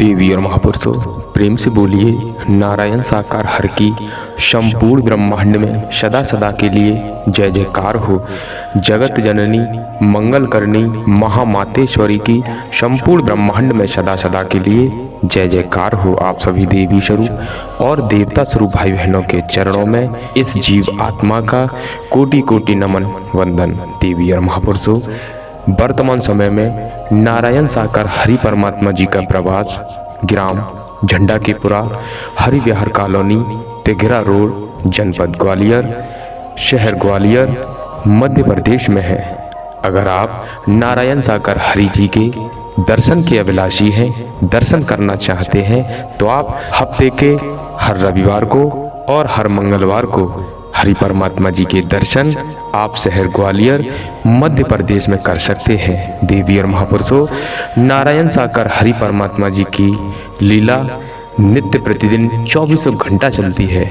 देवी और महापुरुषों, प्रेम से बोलिए नारायण साकार हर की संपूर्ण ब्रह्मांड में सदा सदा के लिए जय जयकार हो। जगत जननी मंगल करनी महामातेश्वरी की संपूर्ण ब्रह्मांड में सदा सदा के लिए जय जयकार हो। आप सभी देवी स्वरूप और देवता स्वरूप भाई बहनों के चरणों में इस जीव आत्मा का कोटि कोटि नमन वंदन। देवी और महापुरुषों, वर्तमान समय में नारायण साकार हरि परमात्मा जी का प्रवास ग्राम झंडाकीपुरा हरि विहार कॉलोनी तिघरा रोड जनपद ग्वालियर शहर ग्वालियर मध्य प्रदेश में है। अगर आप नारायण साकार हरि जी के दर्शन के अभिलाषी हैं, दर्शन करना चाहते हैं, तो आप हफ्ते के हर रविवार को और हर मंगलवार को हरि परमात्मा जी के दर्शन आप शहर ग्वालियर मध्य प्रदेश में कर सकते हैं। देवी और महापुरुषों, नारायण साकार हरि परमात्मा जी की लीला नित्य प्रतिदिन 24 घंटा चलती है।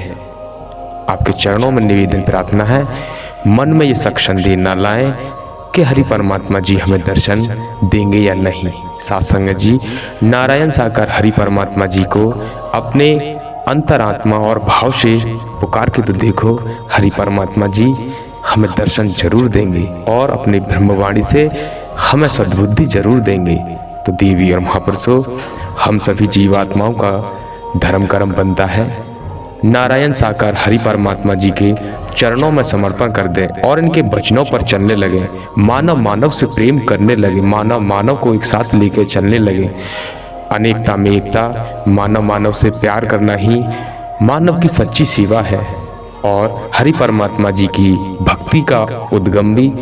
आपके चरणों में निवेदन प्रार्थना है, मन में ये शक संदेह न लाएं कि हरि परमात्मा जी हमें दर्शन देंगे या नहीं। साथ संगत जी, नारायण साकार हरि परमात्मा जी को अपने अंतरात्मा और भाव से पुकार के तो देखो, हरि परमात्मा जी हमें दर्शन जरूर देंगे और अपनी ब्रह्मवाणी से हमें सद्बुद्धि जरूर देंगे। तो देवी और महापुरुषों, हम सभी जीवात्माओं का धर्म कर्म बनता है नारायण साकार हरि परमात्मा जी के चरणों में समर्पण कर दें और इनके वचनों पर चलने लगे। मानव मानव से प्रेम करने लगे, मानव मानव को एक साथ लेकर चलने लगे। अनेकता में एकता, मानव मानव से प्यार करना ही मानव की सच्ची सेवा है और हरि परमात्मा जी की भक्ति का उद्गम भी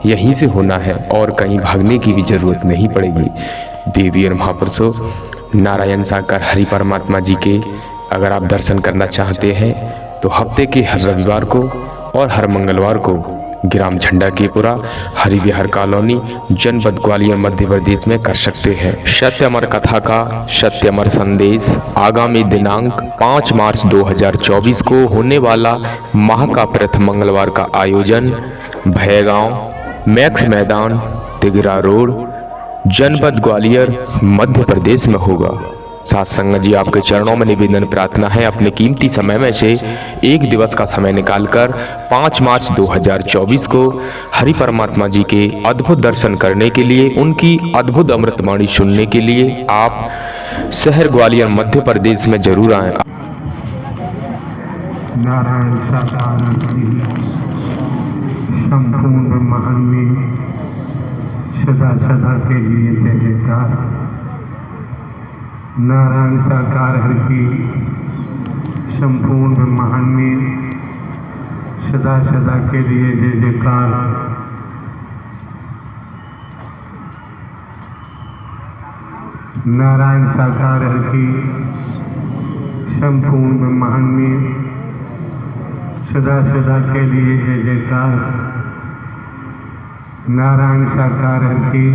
यहीं से होना है और कहीं भागने की भी जरूरत नहीं पड़ेगी। देवी और महापुरुषों, नारायण साकार हरि परमात्मा जी के अगर आप दर्शन करना चाहते हैं तो हफ्ते के हर रविवार को और हर मंगलवार को ग्राम झंडाकीपुरा हरि विहार कॉलोनी जनपद ग्वालियर मध्य प्रदेश में कर सकते हैं। सत्य अमर कथा का सत्य अमर संदेश आगामी दिनांक 5 मार्च 2024 को होने वाला माह का प्रथम मंगलवार का आयोजन भयगांव मैक्स मैदान तिघरा रोड जनपद ग्वालियर मध्य प्रदेश में होगा। साथ संगत जी, आपके चरणों में निवेदन प्रार्थना है, अपने कीमती समय में से एक दिवस का समय निकालकर 5 मार्च 2024 को हरि परमात्मा जी के अद्भुत दर्शन करने के लिए, उनकी अद्भुत अमृतवाणी सुनने के लिए आप शहर ग्वालियर मध्य प्रदेश में जरूर आए। नारायण साकार संपूर्ण ब्रह्मांड में सदा सदा के लिए जय जयकार। नारायण साकार हर की संपूर्ण ब्रह्मांड में सदा सदा के लिए जय जयकार। नारायण साकार हर की संपूर्ण ब्रह्मांड में सदा सदा के लिए जय जयकार। नारायण साकार हर की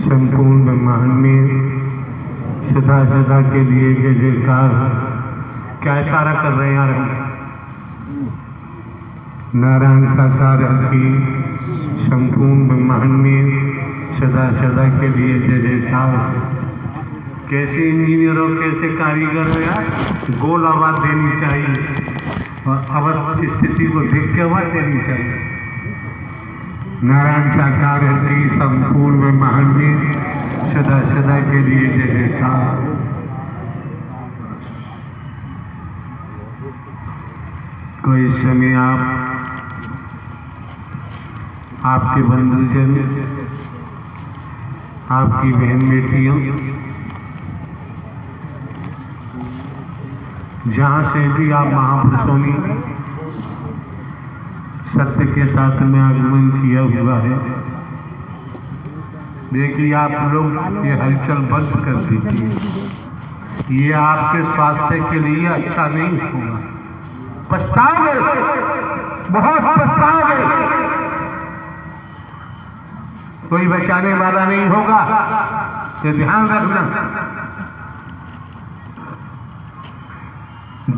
संपूर्ण ब्रह्मांड में सदा सदा के लिए जय जयकार। क्या इशारा कर रहे हैं यार हम? नारायण साकार की संपूर्ण ब्रह्मांड में सदा सदा के लिए जय जयकार। कैसे इंजीनियर हो, कैसे कारीगर हो यार, गोल आवाज देनी चाहिए और अवस्थ स्थिति को देख के आवाज देनी चाहिए। नारायण साकार की संपूर्ण ब्रह्मांड में सदा सदा के लिए जय जयकार। कोई समय आपके बंधुजन, आपकी बहन बेटियों, जहाँ से भी आप महापुरुषों ने सत्य के साथ में आगमन किया हुआ है, देखिए आप लोग ये हलचल बंद कर दीजिए। ये आपके स्वास्थ्य के लिए अच्छा नहीं होगा। पछताओगे, बहुत पछताओगे। कोई बचाने वाला नहीं होगा, ये ध्यान रखना।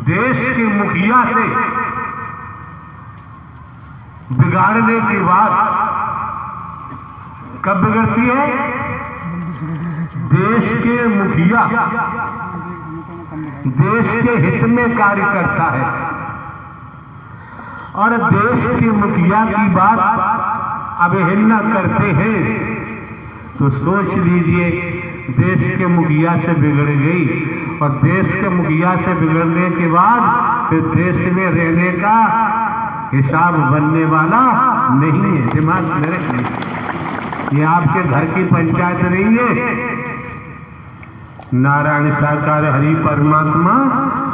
देश के मुखिया से बिगाड़ने की बात कब बिगड़ती है? देश के मुखिया देश के हित में कार्य करता है और देश के मुखिया की बात अवहेलना करते हैं तो सोच लीजिए देश के मुखिया से बिगड़ गई। और देश के मुखिया से बिगड़ने के बाद फिर देश में रहने का हिसाब बनने वाला नहीं है। दिमाग में रखिए, ये आपके घर की पंचायत नहीं है। नारायण साकार हरि परमात्मा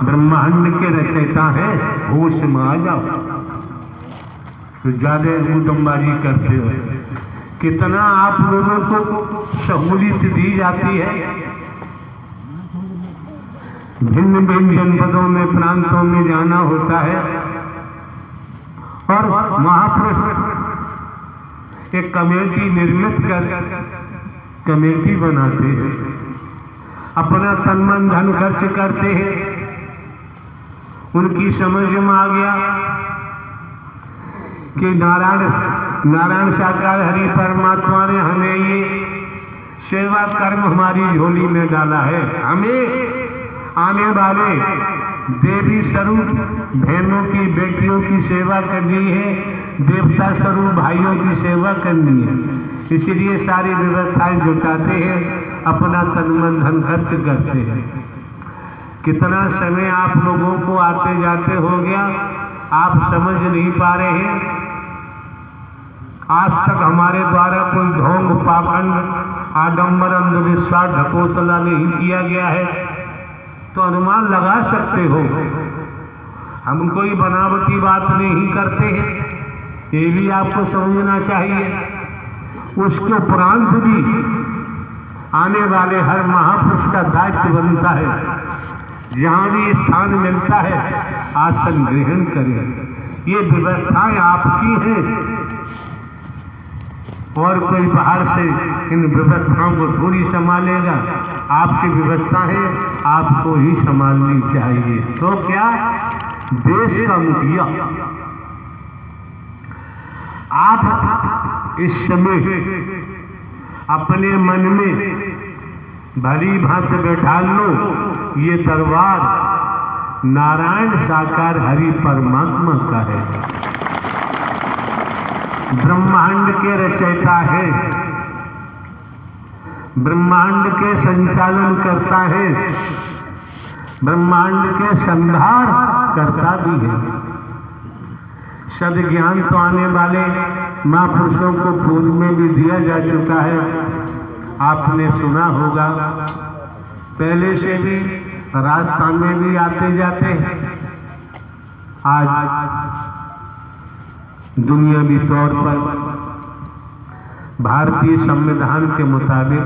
ब्रह्मांड के रचयिता है। होश में आ जाओ तो ज्यादा गुदमबाजी करते हो। कितना आप लोगों को सहूलियत दी जाती है। भिन्न भिन्न जनपदों में प्रांतों में जाना होता है और महापुरुष एक कमेटी निर्मित कर कमेटी बनाते हैं, अपना तन मन धन खर्च करते हैं। उनकी समझ में आ गया कि नारायण साकार हरि परमात्मा ने हमें ये सेवा कर्म हमारी झोली में डाला है। हमें आने वाले देवी स्वरूप बहनों की बेटियों की सेवा करनी है, देवता स्वरूप भाइयों की सेवा करनी है। इसलिए सारी व्यवस्थाएं जुटाते हैं, अपना तन मन धन खर्च करते हैं। कितना समय आप लोगों को आते जाते हो गया, आप समझ नहीं पा रहे हैं। आज तक हमारे द्वारा कोई ढोंग पाखंड आडंबर अंधविश्वास ढकोसला नहीं किया गया है तो अनुमान लगा सकते हो हम कोई बनावटी बात नहीं करते हैं। ये भी आपको समझना चाहिए। उसके उपरांत भी आने वाले हर महापुरुष का दायित्व बनता है, जहाँ भी स्थान मिलता है आसन ग्रहण करें। ये व्यवस्थाएं आपकी हैं और कोई बाहर से इन व्यवस्थाओं को थोड़ी संभालेगा। आपकी व्यवस्था है, आपको ही संभालनी चाहिए। तो क्या देश का मुखिया आप इस समय अपने मन में भली भांति बैठा लो, ये दरबार नारायण साकार हरि परमात्मा का है, ब्रह्मांड के रचयिता है, ब्रह्मांड के संचालन करता है, ब्रह्मांड के संधार करता भी है। सद्ज्ञान तो आने वाले महापुरुषों को पूर्व में भी दिया जा चुका है, आपने सुना होगा। पहले से भी राजस्थान में भी आते जाते हैं। आज दुनियावी तौर पर भारतीय संविधान के मुताबिक,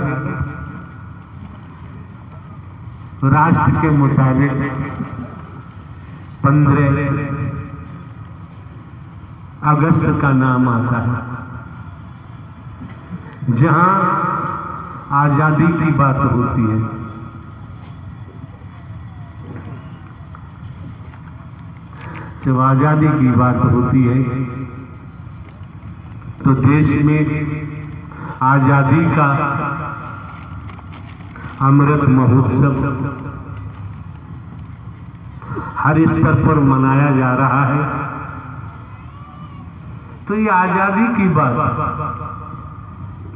राष्ट्र के मुताबिक 15 अगस्त का नाम आता है, जहां आजादी की बात होती है। जब आजादी की बात होती है तो देश में आजादी का अमृत महोत्सव हर स्तर पर मनाया जा रहा है। तो ये आजादी की बात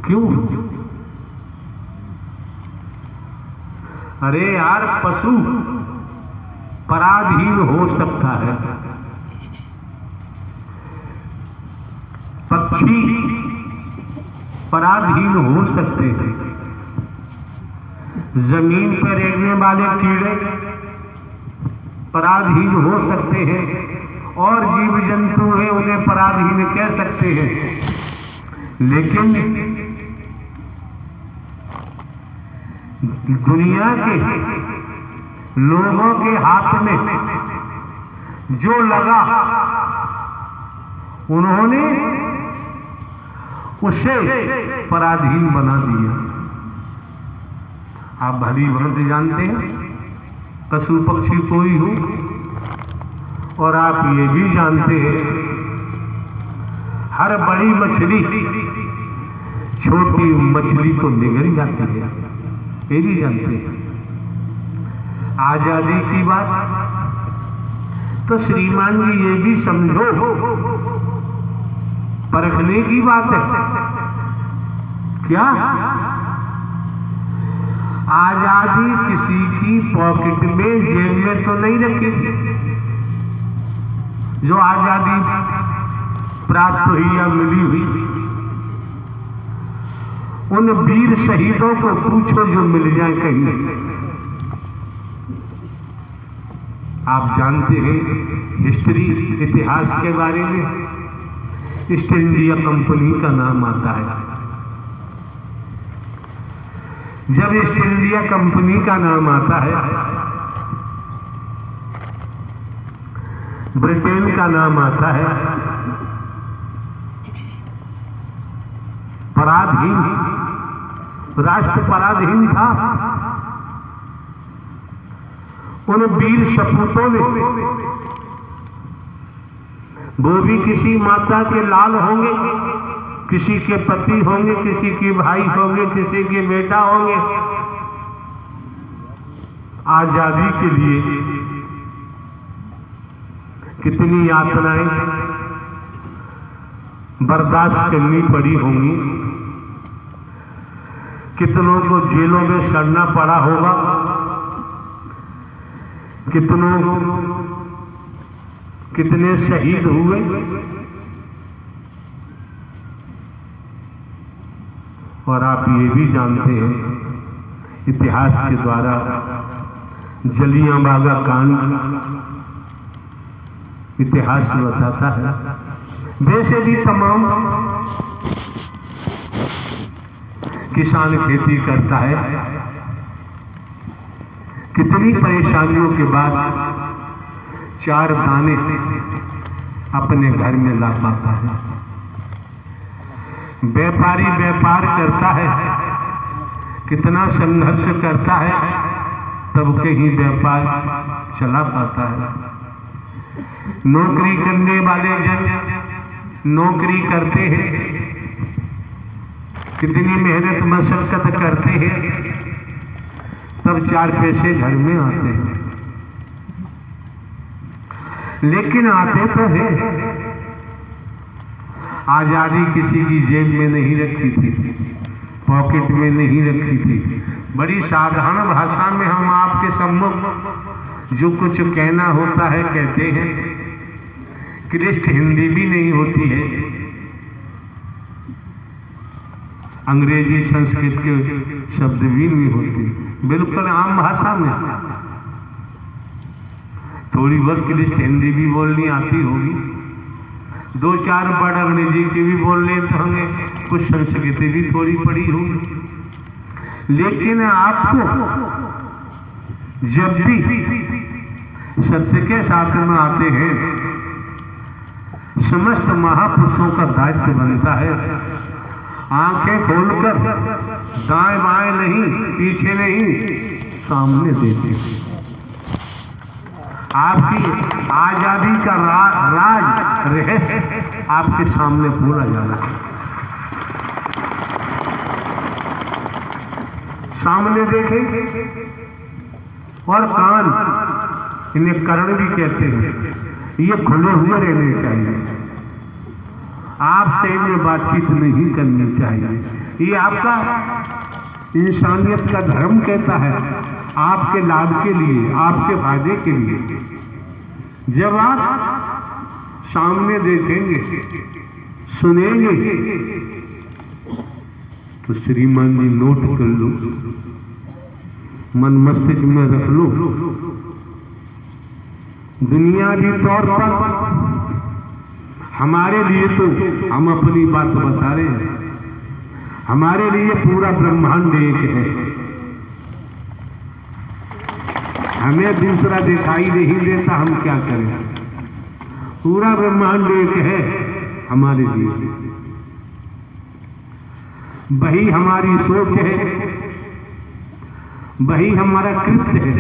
क्यों? अरे यार, पशु पराधीन हो सकता है, पक्षी पराधीन हो सकते हैं, जमीन पर रहने वाले कीड़े पराधीन हो सकते हैं, और जीव जंतु है उन्हें पराधीन कह सकते हैं। लेकिन दुनिया के लोगों के हाथ में जो लगा उन्होंने उसे पराधीन बना दिया। आप भली भांति जानते हैं, पशु पक्षी कोई हो, और आप ये भी जानते हैं हर बड़ी मछली छोटी मछली को निगल जाती है। ये भी जानते हैं। आजादी की बात तो श्रीमान जी ये भी समझो परखने की बात है। क्या आजादी किसी की पॉकेट में जेब में तो नहीं रखी थी। जो आजादी प्राप्त हुई या मिली हुई, उन वीर शहीदों को पूछो जो मिल जाए कहीं। आप जानते हैं हिस्ट्री, इतिहास के बारे में ईस्ट इंडिया कंपनी का नाम आता है। जब ईस्ट इंडिया कंपनी का नाम आता है, ब्रिटेन का नाम आता है, पराधीन, राष्ट्र पराधीन था। उन वीर सपूतों ने, वो भी किसी माता के लाल होंगे, किसी के पति होंगे, किसी के भाई होंगे, किसी के बेटा होंगे, आजादी के लिए कितनी यातनाएं बर्दाश्त करनी पड़ी होंगी, कितनों को जेलों में सड़ना पड़ा होगा, कितने शहीद हुए। और आप ये भी जानते हैं इतिहास के द्वारा जलियांवाला कांड इतिहास बताता है। वैसे भी तमाम किसान खेती करता है, कितनी परेशानियों के बाद 4 दाने अपने घर में ला पाता है। व्यापारी व्यापार करता है, कितना संघर्ष करता है, तब कहीं व्यापार चला पाता है। नौकरी करने वाले जन नौकरी करते हैं, कितनी मेहनत मशक्कत करते हैं, तब 4 पैसे घर में आते हैं। लेकिन आते तो है। आजादी किसी की जेब में नहीं रखी थी, पॉकेट में नहीं रखी थी। बड़ी साधारण भाषा में हम आपके सम्मुख जो कुछ कहना होता है कहते हैं। क्लिष्ट हिंदी भी नहीं होती है, अंग्रेजी संस्कृत के शब्द भी नहीं होते, बिल्कुल आम भाषा में। थोड़ी बहुत क्लिष्ट हिंदी भी बोलनी आती होगी, 2-4 वर्ड अंग्रेजी की भी बोल लेते होंगे, कुछ संस्कृत भी थोड़ी पड़ी होगी। लेकिन आपको जब भी सत्य के साथ में आते हैं, समस्त महापुरुषों का दायित्व बनता है आंखें खोलकर दाएं बाएं नहीं, पीछे नहीं, सामने देते हैं। आपकी आजादी का राज रहस्य आपके सामने खोला जा रहा है। सामने देखें। और कान, इन्हें कर्ण भी कहते हैं, ये खुले हुए रहने चाहिए। आपसे इन्हें बातचीत नहीं करनी चाहिए। ये आपका इंसानियत का धर्म कहता है, आपके लाभ के लिए, आपके फायदे के लिए। जब आप सामने देखेंगे, सुनेंगे, तो श्रीमान जी नोट कर लो, मन मस्तिष्क में रख लो। दुनियावी तौर पर हमारे लिए तो हम अपनी बात बता रहे हैं, हमारे लिए पूरा ब्रह्मांड एक है। हमें दूसरा दिखाई नहीं देता, हम क्या करें? पूरा ब्रह्मांड एक है हमारे लिए। वही हमारी सोच है, वही हमारा कृत्य है।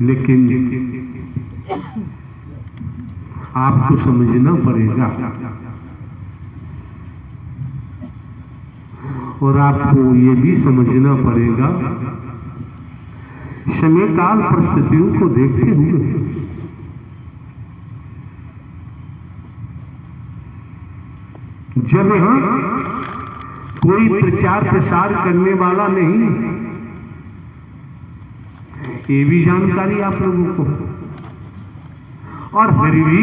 लेकिन आपको समझना पड़ेगा, और आपको ये भी समझना पड़ेगा, समय काल परिस्थितियों को देखते हुए जब यहां कोई प्रचार प्रसार करने वाला नहीं, ये भी जानकारी आप लोगों को, और फिर भी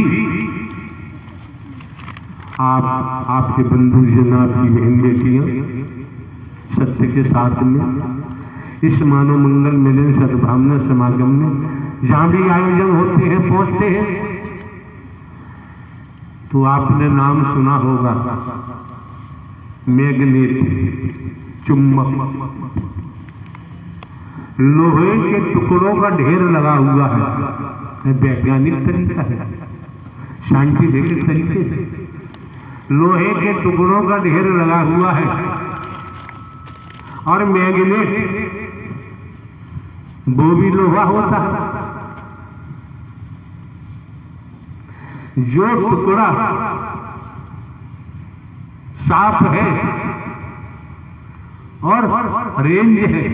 आपके बंधु जन, आपकी बहन बेटियां सत्य के साथ में इस मानव मंगल मिलन सद्भावना समागम में जहां भी आयोजन होते हैं पहुंचते हैं, तो आपने नाम सुना होगा मैग्नेट, चुंबक, लोहे के टुकड़ों का ढेर लगा हुआ है। वैज्ञानिक तरीका है, साइंटिफिक तरीके से लोहे के टुकड़ों का ढेर लगा हुआ है। और मैग्नेट वो भी लोहा होता है। जो टुकड़ा साफ है और रेंज है,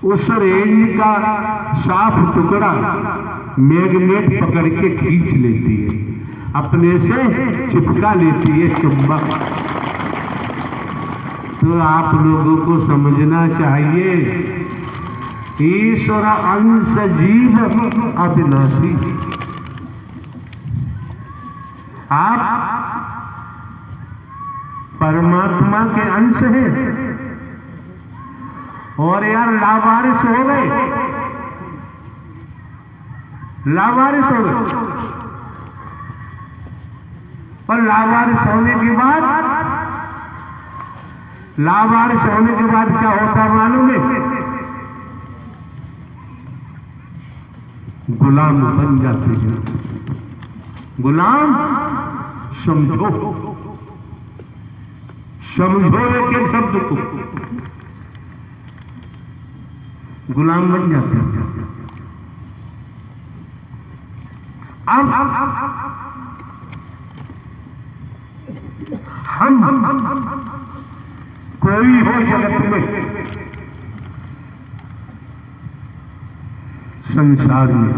उस रेंज का साफ टुकड़ा मैग्नेट पकड़ के खींच लेती है, अपने से चिपका लेती है चुंबक। तो आप लोगों को समझना चाहिए, ईश्वर अंश जीव अविनाशी। आप परमात्मा के अंश हैं और यार लावारिस हो गए, लावारिस हो गए। और लावारिस होने के बाद क्या होता है मालूम है? गुलाम बन जाते हैं। गुलाम समझो, समझो एक एक शब्द को, गुलाम बन जाते हैं। अब हम कोई हो जगत में, संसार में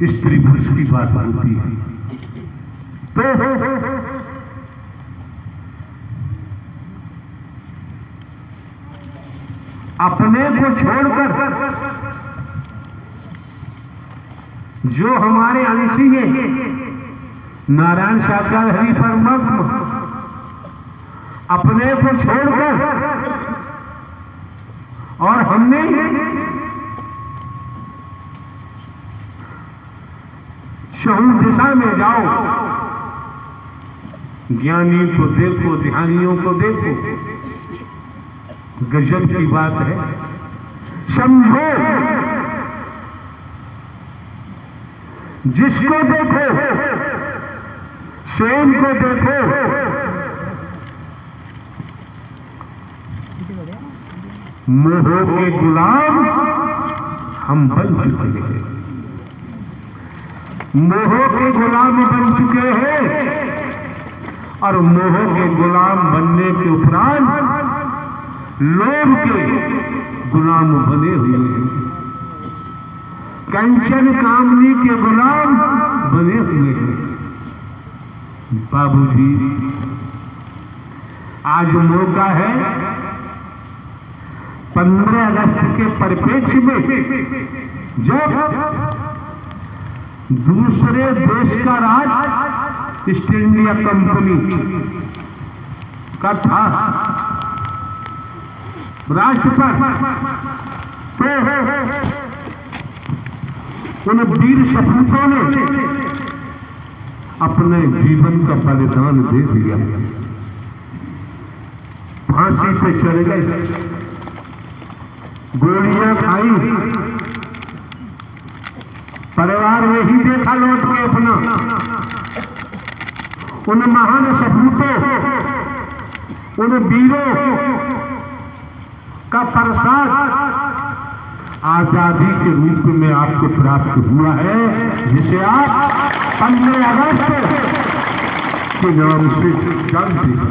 स्त्री पुरुष की बात होती है तो अपने को छोड़कर जो हमारे अंशी हैं, नारायण साकार हरि परमात्मा, अपने को छोड़कर और हमने चहुं दिशा में जाओ, ज्ञानी को देखो, ध्यानियों को देखो, गजब की बात है। समझो, जिसको देखो, स्वयं को देखो, मोह के गुलाम हम बन चुके हैं, मोह के गुलाम बन चुके हैं। और मोह के गुलाम बनने के उपरांत लोभ के गुलाम बने हुए हैं, कंचन कामनी के गुलाम बने हुए हैं। बाबूजी, आज मौका है 15 अगस्त के परिप्रेक्ष्य में, जब दूसरे देश का राज ईस्ट इंडिया कंपनी का था राष्ट्र पर, तो उन वीर सपूतों ने अपने जीवन का बलिदान दे दिया, फांसी पे चढ़ गए, गोलियां खाई, परिवार में ही देखा लौट के अपना। उन महान सपूतों, उन वीरों का प्रसाद आजादी के रूप में आपको प्राप्त हुआ है, जिसे आप 15 अगस्त के नाम से जानते हैं।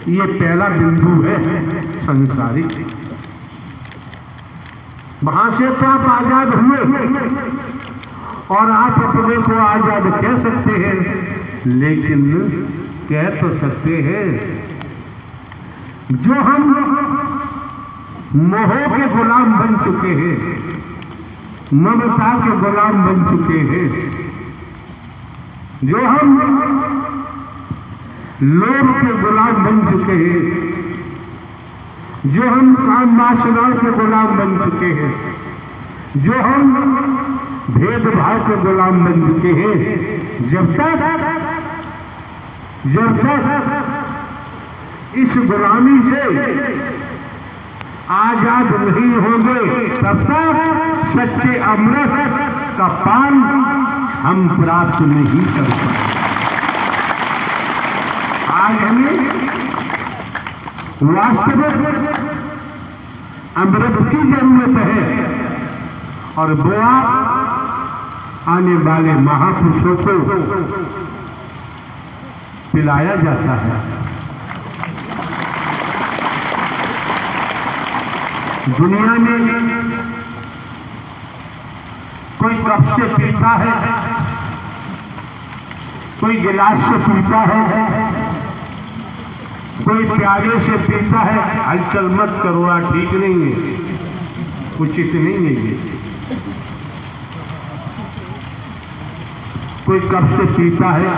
ये पहला बिंदु है संसारिक। वहां से तो आप आजाद हुए और आप अपने को आजाद कह सकते हैं, लेकिन कह तो सकते हैं जो हम मोह के गुलाम बन चुके हैं, ममता के गुलाम बन चुके हैं, जो हम लोभ के गुलाम बन चुके हैं, जो हम काम वासनाओं के गुलाम बन चुके हैं, जो हम भेदभाव के गुलाम बन चुके हैं, जब तक इस गुलामी से आजाद नहीं होंगे, तब तक सच्चे अमृत का पान हम प्राप्त नहीं कर पाएंगे। आज हमें वास्तविक अमृत की जरूरत है और वो आप आने वाले महापुरुषों को पिलाया जाता है। दुनिया में कोई कप से पीता है, कोई गिलास से पीता है, कोई प्याले से पीता है। हलचल मत करो, ठीक नहीं है, उचित नहीं है ये। कोई कप से पीता है,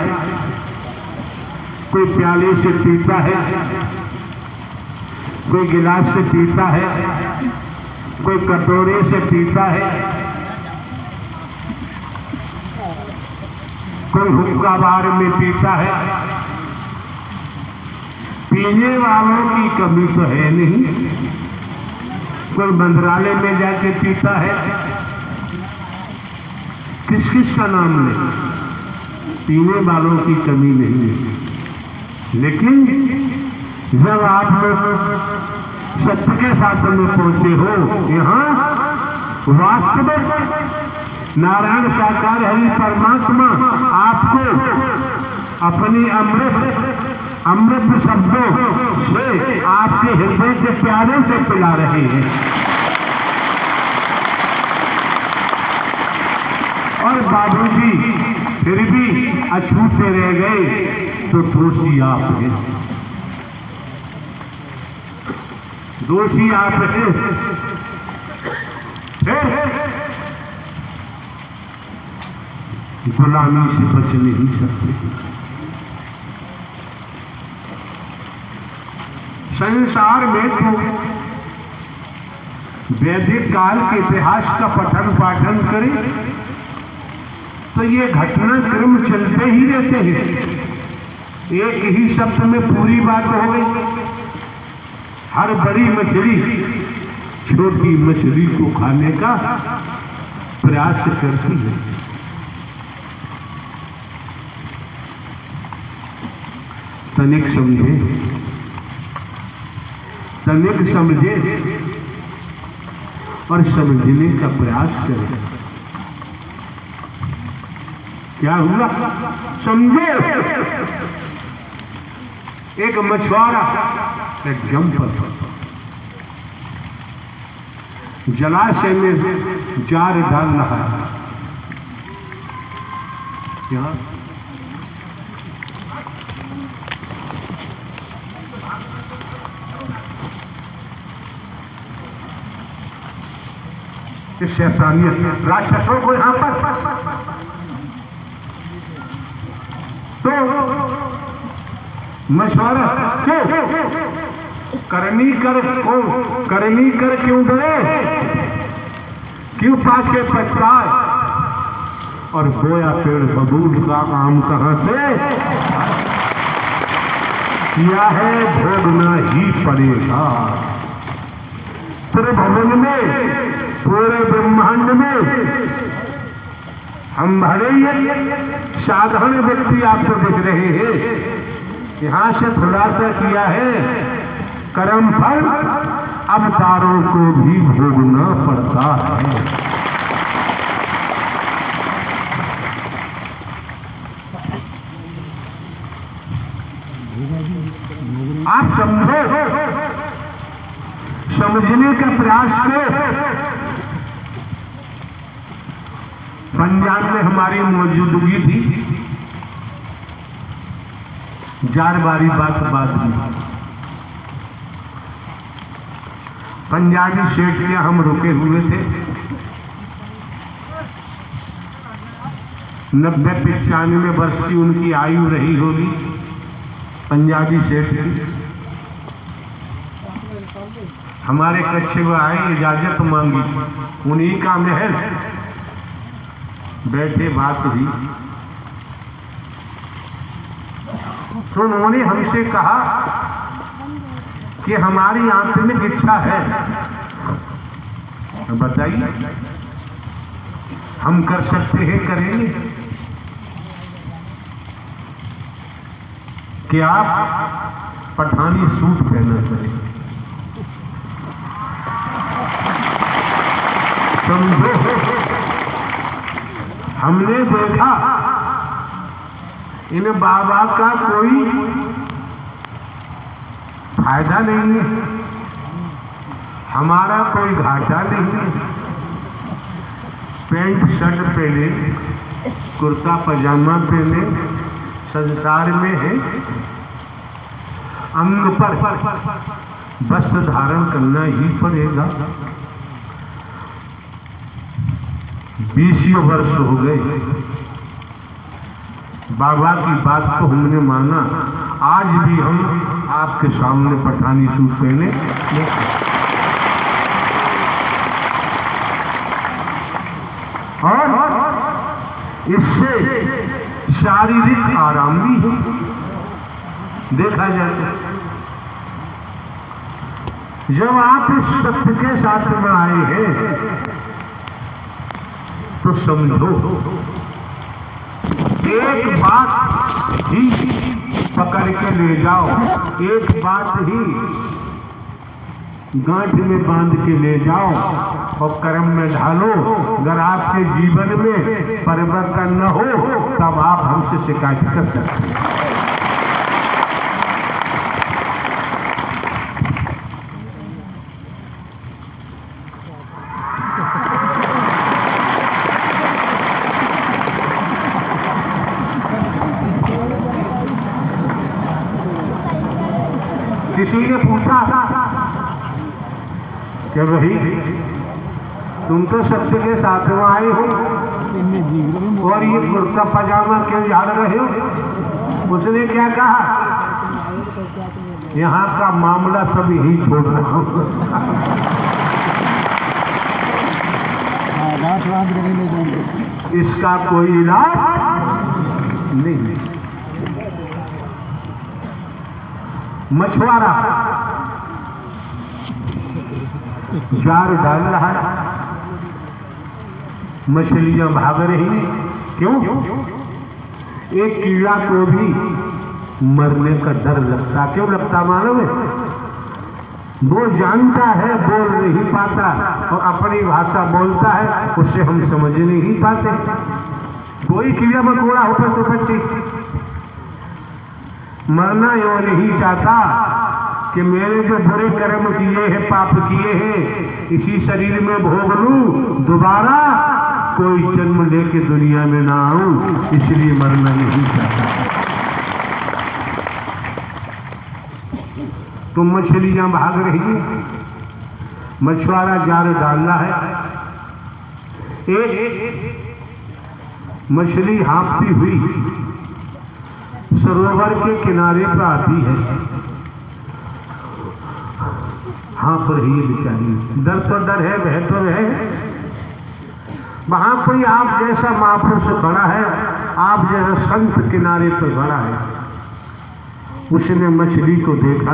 कोई प्याले से पीता है, कोई गिलास से पीता है, कोई कटोरे से पीता है, कोई हुक्का बार में पीता है। पीने वालों की कमी तो है नहीं, कोई मंत्रालय में जाके पीता है। किस किस का नाम ले, पीने वालों की कमी नहीं है। लेकिन जब आप लोग सत्य के साथ में पहुंचे हो, यहाँ वास्तविक नारायण साकार हरि परमात्मा आपको अपनी अमृत शब्दों से आपके हृदय के प्यारे से पिला रहे हैं। और बाबूजी फिर भी अछूते रह गए तो दोषी आप हैं, दोषी आप हैं। गुलामी से बच नहीं सकते। संसार में तो वैदिक काल के इतिहास का पठन पाठन करें तो ये घटनाक्रम चलते ही रहते हैं। एक ही शब्द में पूरी बात हो गई। हर बड़ी मछली छोटी मछली को खाने का प्रयास करती है। तनिक समझे, तनिक समझे और समझने का प्रयास करें। क्या हुआ समझे। एक मछुआरा एक जंपर जलाशय में जार डाल रहा है। क्या शैतानियत राक्षसों को यहां पर तो मशवरा क्यों करनी कर क्यों डरे, क्यों पाछे पछताए और बोया पेड़ बबूल का काम कहां से किया है भोगना ही पड़ेगा। त्रिभुवन में पूरे ब्रह्मांड में हम भले ही साधारण व्यक्ति आपको दिख रहे हैं। यहां से खुलासा किया है कर्म फल अवतारों को भी भोगना पड़ता है। आप समझने का प्रयास करो। पंजाब में हमारी मौजूदगी थी, जार बारी बात में पंजाबी सेठ के हम रुके हुए थे। 90-95 वर्ष की उनकी आयु रही होगी पंजाबी सेठ की। हमारे कच्छ में आए, इजाजत मांगी, उन्हीं का महल, बैठे बात हुई तो उन्होंने हमसे कहा कि हमारी आंतरिक इच्छा है, बताइए हम कर सकते हैं, करेंगे कि आप पठानी सूट पहना करें। समझो, हमने देखा इन बाबा का कोई फायदा नहीं है, हमारा कोई घाटा नहीं है। पैंट शर्ट पहने, कुर्ता पजामा पहने, संसार में है, अंग पर वस्त्र धारण करना ही पड़ेगा। 20 वर्ष हो गए, बाबा की बात को हमने माना। आज भी हम आपके सामने पठानी सूट पहने, और इससे शारीरिक आराम भी है, देखा जाए। जब आप इस सत्य के साथ में आए हैं तो समझो, एक बात ही पकड़ के ले जाओ, एक बात ही गांठ में बांध के ले जाओ और कर्म में ढालो। अगर आपके जीवन में परिवर्तन न हो तब आप हमसे शिकायत कर सकते हैं। किसी ने पूछा कि भाई तुम तो सत्य के साथ में आए हो और ये कुर्ता पजामा क्यों झाड़ रहे हो? उसने क्या कहा, यहाँ का मामला सब यही छोड़ रहा हूँ। इसका कोई इलाज नहीं। मछुआरा जार डाल रहा है, मछलियां भाग रही, क्यों? एक कीड़ा को भी मरने का डर लगता, क्यों लगता मालूम है? वो जानता है, बोल नहीं पाता, और अपनी भाषा बोलता है, उससे हम समझ नहीं पाते। कोई कीड़ा मकोड़ा होकर तो बच्चे मरना यो नहीं चाहता कि मेरे जो बुरे कर्म किए हैं, पाप किए हैं, इसी शरीर में भोग लूं, दोबारा कोई जन्म लेके दुनिया में ना आऊं, इसलिए मरना नहीं चाहता। तो मछलियां भाग रही हैं, मछुआरा जाल डाल रहा है, एक मछली हाँफती हुई सरोवर के किनारे पर आती है, हाँफ रही है बेचारी। डर तो डर है, वह तो है। वहां कोई आप जैसा महापुरुष खड़ा है, आप जैसा संत किनारे पर खड़ा है। उसने मछली को देखा,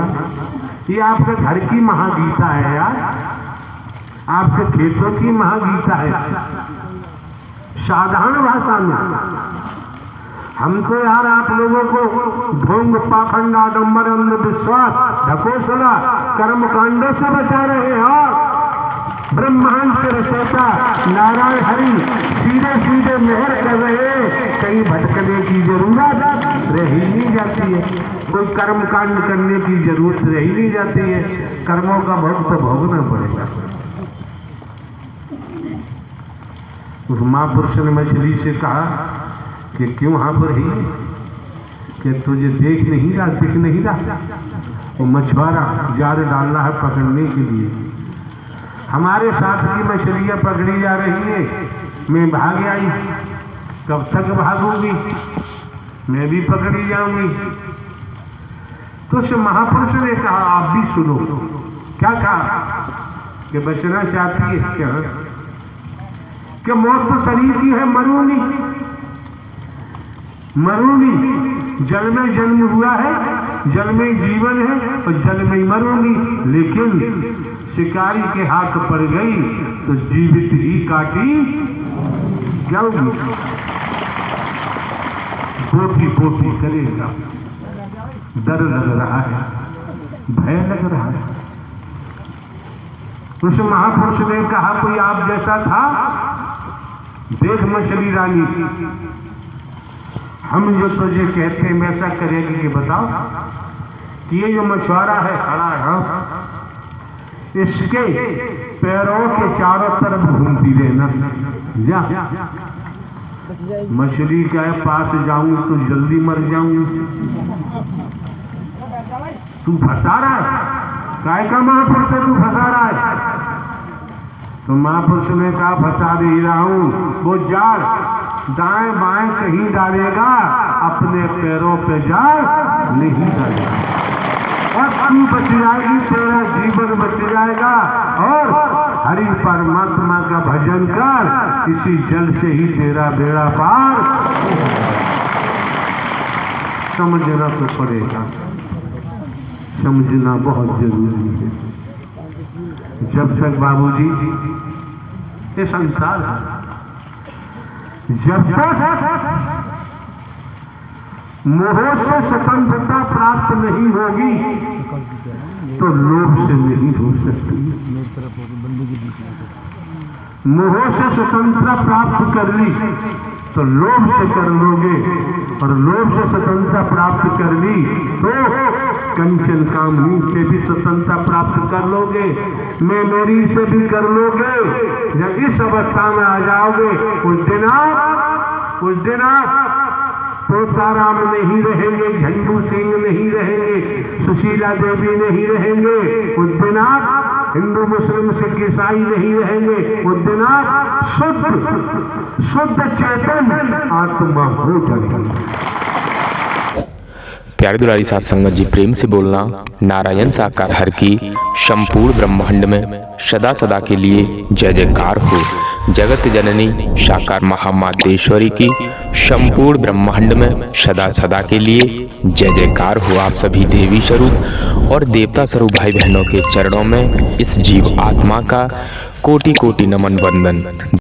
ये आपके घर की महागीता है यार, आपके खेतों की महागीता है। साधारण भाषा में हम तो यार आप लोगों को ढोंग, पाखंड, आडंबर, अंधविश्वास, ढकोसला, कर्म कांडों से बचा रहे हैं। और ब्रह्मांड के रचयिता नारायण हरि सीधे सीधे मेहर कर रहे हैं, कहीं भटकने की जरूरत रह ही नहीं जाती है, कोई कर्म कांड करने की जरूरत रह ही नहीं जाती है, कर्मों का भोग तो भोगना पड़ेगा। उस महापुरुष ने मछली से कहा कि क्यों यहाँ पर ही, कि तुझे देख नहीं रहा, दिख नहीं रहा? वो मछुआरा जाल डाल रहा है पकड़ने के लिए, हमारे साथ की मछलियाँ पकड़ी जा रही है, मैं भाग आई, कब तक भागूंगी, मैं भी पकड़ी जाऊंगी। तो उस महापुरुष ने कहा आप भी सुनो। क्या कहा? कि बचना चाहती है क्या? कि मौत तो शरीर की है, मरूंगी मरूंगी, जल में जन्म हुआ है, जल में जीवन है और जल में ही मरूंगी, लेकिन शिकारी के हाथ पड़ गई तो जीवित ही काटी जाऊंगी। पोटी पोटी करेगा, डर लग रहा है, भय लग रहा है। उस महापुरुष ने कहा कोई आप जैसा था, देख मछली रानी, हम जो तुझे कहते हैं वैसा करेगी कि बताओ कि ये जो मछुआरा है खड़ा है, इसके पैरों के चारों तरफ घूमती रहना, जा मछली का पास जाऊंगी तो जल्दी मर जाऊंगी, तू फंसा रहा है, काय का महापुरुष है तू फंसा रहा है? तो महापुरुष ने कहा फंसा दे रहा हूं, वो जाल दाएं बाएं कहीं डालेगा, अपने पैरों पे जाल नहीं डालेगा, और तू बच जाएगी, तेरा जीवन बच जाएगा, और हरि परमात्मा का भजन कर, इसी जल से ही तेरा बेड़ा पार। समझना तो पड़ेगा, समझना बहुत जरूरी है। जब तक बाबूजी ये संसार है, जब तक मोह से स्वतंत्रता प्राप्त नहीं होगी तो लोभ से नहीं हो सकती। मोह से स्वतंत्रता प्राप्त कर ली तो लोभ से कर लोगे, और लोभ से स्वतंत्रता प्राप्त कर ली तो कंचन कामनी से भी स्वतंत्रता प्राप्त कर लोगे, मैं मेरी से भी कर लोगे। जब इस अवस्था में आ जाओगे, उस दिन आप तोताराम नहीं रहेंगे, झंडू सिंह नहीं रहेंगे, सुशीला देवी नहीं रहेंगे, उस दिन आप हिंदू मुस्लिम सिख ईसाई नहीं रहेंगे, उस दिन आप शुद्ध चेतन आत्मा हो जाएंगे। प्यारे दुलारी साथ संगत जी, प्रेम से बोलना नारायण साकार हर की संपूर्ण ब्रह्मांड में सदा सदा के लिए जय जयकार हो। जगत जननी साकार महामातेश्वरी की संपूर्ण ब्रह्मांड में सदा सदा के लिए जय जयकार हो। आप सभी देवी स्वरूप और देवता स्वरूप भाई बहनों के चरणों में इस जीव आत्मा का कोटि कोटि नमन वंदन।